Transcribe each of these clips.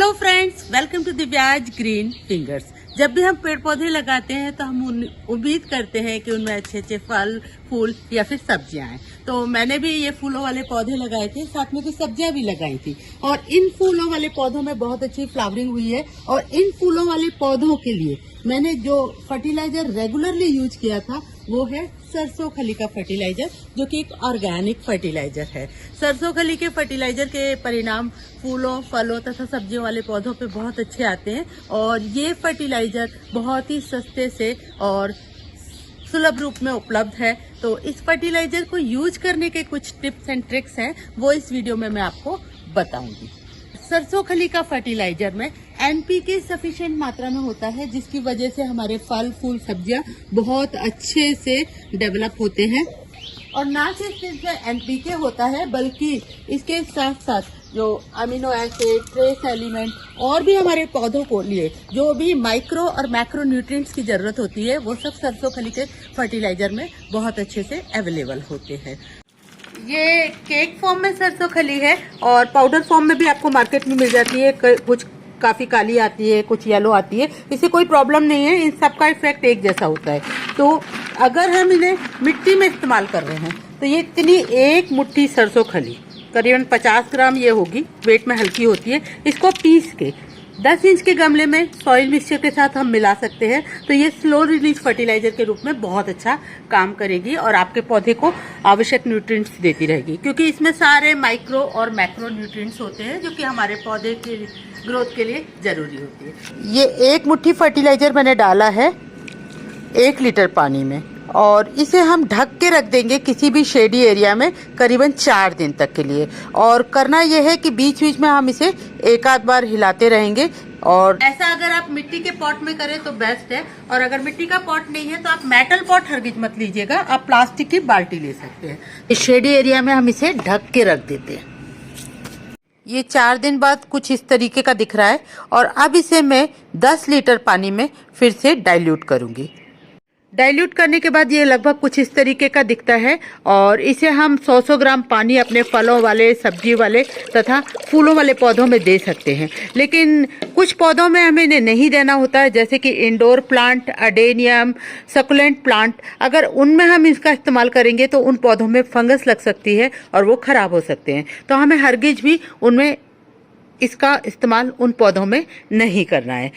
Hello friends, welcome to Divya's green fingers. जब भी हम पेड़ पौधे लगाते हैं तो हम उम्मीद करते हैं कि उनमें अच्छे अच्छे फल, फूल या फिर सब्जियां आए। तो मैंने भी ये फूलों वाले पौधे लगाए थे, साथ में कुछ सब्जियां भी लगाई थी और इन फूलों वाले पौधों में बहुत अच्छी फ्लावरिंग हुई है। और इन फूलों वाले पौधों के लिए मैंने जो फर्टिलाइजर रेगुलरली यूज किया था वो है सरसों खली का फर्टिलाइजर, जो कि एक ऑर्गेनिक फर्टिलाइजर है। सरसों खली के फर्टिलाइजर के परिणाम फूलों, फलों तथा सब्जियों वाले पौधों पे बहुत अच्छे आते हैं और ये फर्टिलाइजर बहुत ही सस्ते से और सुलभ रूप में उपलब्ध है। तो इस फर्टिलाइजर को यूज करने के कुछ टिप्स एंड ट्रिक्स हैं, वो इस वीडियो में मैं आपको बताऊंगी। सरसों खली का फर्टिलाइजर में एनपीके सफिशिएंट मात्रा में होता है, जिसकी वजह से हमारे फल, फूल, सब्जियां बहुत अच्छे से डेवलप होते हैं। और ना सिर्फ इसमें एनपीके होता है, बल्कि इसके साथ साथ जो अमीनो एसिड, ट्रेस एलिमेंट और भी हमारे पौधों को लिए जो भी माइक्रो और मैक्रो न्यूट्रिएंट्स की जरूरत होती है, वो सब सरसों खली के फर्टिलाइजर में बहुत अच्छे से अवेलेबल होते हैं। ये केक फॉर्म में सरसों खली है और पाउडर फॉर्म में भी आपको मार्केट में मिल जाती है। कुछ काफी काली आती है, कुछ येलो आती है, इससे कोई प्रॉब्लम नहीं है, इन सब का इफेक्ट एक जैसा होता है। तो अगर हम इन्हें मिट्टी में इस्तेमाल कर रहे हैं तो ये इतनी एक मुट्ठी सरसों खली करीबन 50 ग्राम ये होगी, वेट में हल्की होती है। इसको पीस के 10 इंच के गमले में सॉइल मिक्सचर के साथ हम मिला सकते हैं, तो ये स्लो रिलीज फर्टिलाइजर के रूप में बहुत अच्छा काम करेगी और आपके पौधे को आवश्यक न्यूट्रिएंट्स देती रहेगी, क्योंकि इसमें सारे माइक्रो और मैक्रो न्यूट्रिएंट्स होते हैं जो कि हमारे पौधे के ग्रोथ के लिए जरूरी होती है। ये एक मुट्ठी फर्टिलाइजर मैंने डाला है 1 लीटर पानी में और इसे हम ढक के रख देंगे किसी भी शेडी एरिया में करीबन 4 दिन तक के लिए। और करना यह है कि बीच बीच में हम इसे एक आध बार हिलाते रहेंगे। और ऐसा अगर आप मिट्टी के पॉट में करें तो बेस्ट है, और अगर मिट्टी का पॉट नहीं है तो आप मेटल पॉट हरगिज मत लीजिएगा, आप प्लास्टिक की बाल्टी ले सकते हैं। इस शेडी एरिया में हम इसे ढक के रख देते हैं। ये 4 दिन बाद कुछ इस तरीके का दिख रहा है और अब इसे मैं 10 लीटर पानी में फिर से डाइल्यूट करूंगी। डाइल्यूट करने के बाद ये लगभग कुछ इस तरीके का दिखता है और इसे हम 100-100 ग्राम पानी अपने फलों वाले, सब्जी वाले तथा फूलों वाले पौधों में दे सकते हैं। लेकिन कुछ पौधों में हमें इन्हें नहीं देना होता है, जैसे कि indoor plant, adenium, succulent plant. अगर उनमें हम इसका इस्तेमाल करेंगे तो उन पौधों में फंगस लग सकती है और वो खराब हो सकते हैं, तो हमें हरगिज भी उनमें इसका इस्तेमाल उन पौधों में नहीं करना है।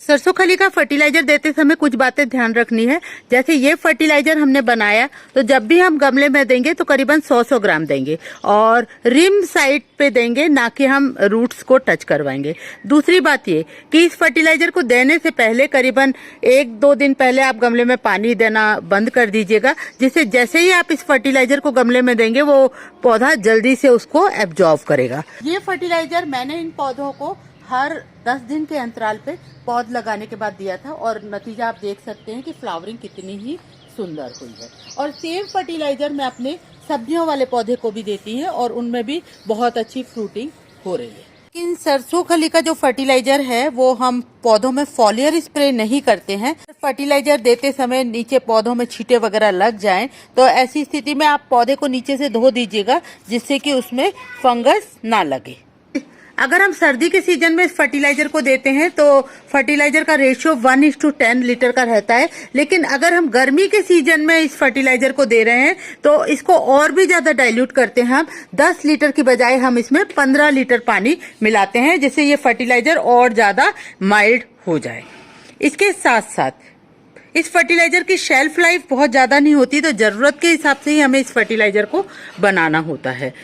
सरसों खली का फर्टिलाइजर देते समय कुछ बातें ध्यान रखनी है। जैसे ये फर्टिलाइजर हमने बनाया तो जब भी हम गमले में देंगे तो करीबन 100-100 ग्राम देंगे और रिम साइड पे देंगे, ना कि हम रूट्स को टच करवाएंगे। दूसरी बात ये कि इस फर्टिलाइजर को देने से पहले करीबन 1-2 दिन पहले आप गमले में पानी देना बंद कर दीजिएगा, जिससे जैसे ही आप इस फर्टिलाइजर को गमले में देंगे वो पौधा जल्दी से उसको एब्जॉर्ब करेगा। ये फर्टिलाइजर मैंने इन पौधों को हर 10 दिन के अंतराल पे पौध लगाने के बाद दिया था और नतीजा आप देख सकते हैं कि फ्लावरिंग कितनी ही सुंदर हुई है। और सेम फर्टिलाइजर मैं अपने सब्जियों वाले पौधे को भी देती है और उनमें भी बहुत अच्छी फ्रूटिंग हो रही है। लेकिन सरसों खली का जो फर्टिलाइजर है वो हम पौधों में फॉलियर स्प्रे नहीं करते हैं। फर्टिलाइजर देते समय नीचे पौधों में छींटे वगैरह लग जाएं तो ऐसी स्थिति में आप पौधे को नीचे से धो दीजिएगा, जिससे कि उसमें फंगस ना लगे। अगर हम सर्दी के सीजन में इस फर्टिलाइजर को देते हैं तो फर्टिलाइजर का रेशियो 1:10 लीटर का रहता है, लेकिन अगर हम गर्मी के सीजन में इस फर्टिलाइजर को दे रहे हैं तो इसको और भी ज्यादा डाइल्यूट करते हैं। हम 10 लीटर की बजाय हम इसमें 15 लीटर पानी मिलाते हैं, जिससे ये फर्टिलाइजर और ज्यादा माइल्ड हो जाए। इसके साथ साथ इस फर्टिलाइजर की शेल्फ लाइफ बहुत ज्यादा नहीं होती, तो जरूरत के हिसाब से ही हमें इस फर्टिलाइजर को बनाना होता है।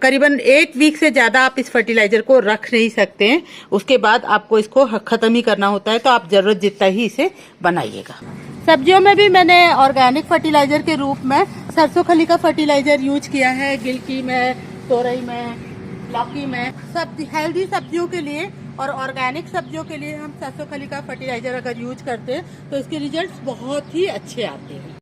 करीबन 1 वीक से ज्यादा आप इस फर्टिलाइजर को रख नहीं सकते हैं, उसके बाद आपको इसको खत्म ही करना होता है, तो आप जरूरत जितना ही इसे बनाइएगा। सब्जियों में भी मैंने ऑर्गेनिक फर्टिलाइजर के रूप में सरसों खली का फर्टिलाइजर यूज किया है। गिलकी में, तोरई में, लौकी में, सब हेल्दी सब्जियों के लिए और ऑर्गेनिक सब्जियों के लिए हम सरसों खली का फर्टिलाइजर अगर यूज करते हैं तो इसके रिजल्ट्स बहुत ही अच्छे आते हैं।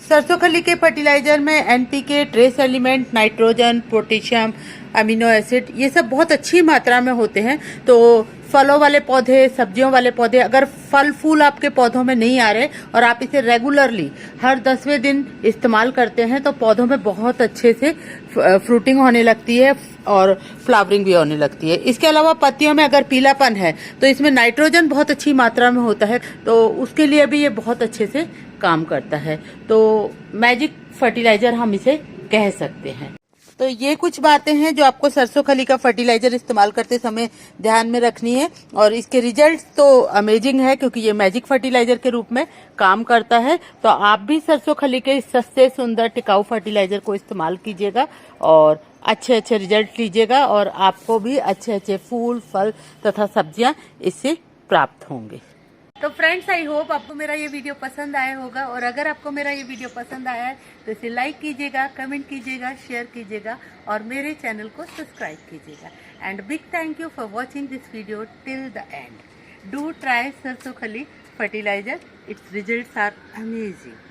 सरसों खली के फर्टिलाइजर में NPK, trace element, nitrogen, potassium, amino acid, ये सब बहुत अच्छी मात्रा में होते हैं, तो फलों वाले पौधे, सब्जियों वाले पौधे, अगर फल फूल आपके पौधों में नहीं आ रहे और आप इसे रेगुलरली हर 10वें दिन इस्तेमाल करते हैं तो पौधों में बहुत अच्छे से फ्रूटिंग होने लगती है और फ्लावरिंग भी होने लगती है। इसके अलावा पत्तियों में अगर पीलापन है तो इसमें नाइट्रोजन बहुत अच्छी मात्रा में होता है, तो उसके लिए भी ये बहुत अच्छे से काम करता है। तो मैजिक फर्टिलाइजर हम इसे कह सकते हैं। तो ये कुछ बातें हैं जो आपको सरसों खली का फर्टिलाइजर इस्तेमाल करते समय ध्यान में रखनी है, और इसके रिजल्ट्स तो अमेजिंग है क्योंकि ये मैजिक फर्टिलाइजर के रूप में काम करता है। तो आप भी सरसों खली के इस सस्ते, सुंदर, टिकाऊ फर्टिलाइजर को इस्तेमाल कीजिएगा और अच्छे अच्छे रिजल्ट लीजिएगा, और आपको भी अच्छे अच्छे फूल, फल तथा सब्जियां इससे प्राप्त होंगे। तो फ्रेंड्स, आई होप आपको मेरा ये वीडियो पसंद आया होगा, और अगर आपको मेरा ये वीडियो पसंद आया है तो इसे लाइक कीजिएगा, कमेंट कीजिएगा, शेयर कीजिएगा और मेरे चैनल को सब्सक्राइब कीजिएगा। And big thank you for watching this video till the end. Do try सरसों खली fertiliser, its results are amazing.